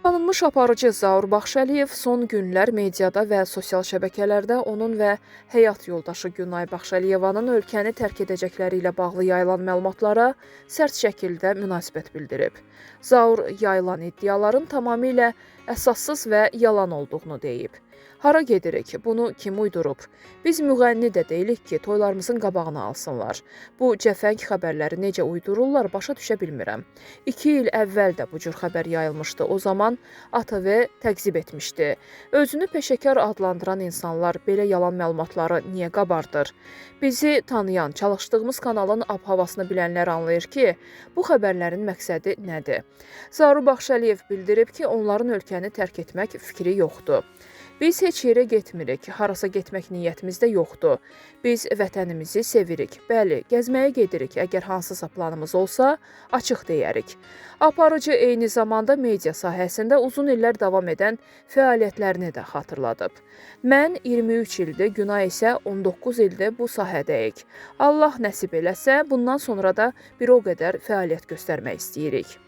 Tanınmış aparıcı Zaur Baxşəliyev son günlər mediada və sosial şəbəkələrdə onun və həyat yoldaşı Günay Baxşəliyevanın ölkəni tərk edəcəkləri ilə bağlı yayılan məlumatlara sərt şəkildə münasibət bildirib. Zaur yayılan iddiaların tamamilə əsassız və yalan olduğunu deyib. Hara gedirik? Bunu kim uydurub? Biz müğənni də deyilik ki, toylarımızın qabağını alsınlar. Bu cəfəng xəbərləri necə uydururlar, başa düşə bilmirəm. 2 il əvvəl də bu cür xəbər yayılmışdı. O zaman ATV təqzib etmişdi. Özünü peşəkar adlandıran insanlar belə yalan məlumatları niyə qabardır? Bizi tanıyan, çalışdığımız kanalın ab-havasını bilənlər anlayır ki, bu xəbərlərin məqsədi nədir? Zaur Baxşəliyev bildirib ki, onların ölkəni tərk etmək fikri yoxdur. Biz heç yerə getmirik, harasa getmək niyyətimiz də yoxdur. Biz vətənimizi sevirik, bəli, gəzməyə gedirik, əgər hansısa planımız olsa, açıq deyərik. Aparıcı eyni zamanda media sahəsində uzun illər davam edən fəaliyyətlərini də xatırladıb. Mən 23 ildir, Günay isə 19 ildir bu sahədəyik. Allah nəsib eləsə, bundan sonra da bir o qədər fəaliyyət göstərmək istəyirik.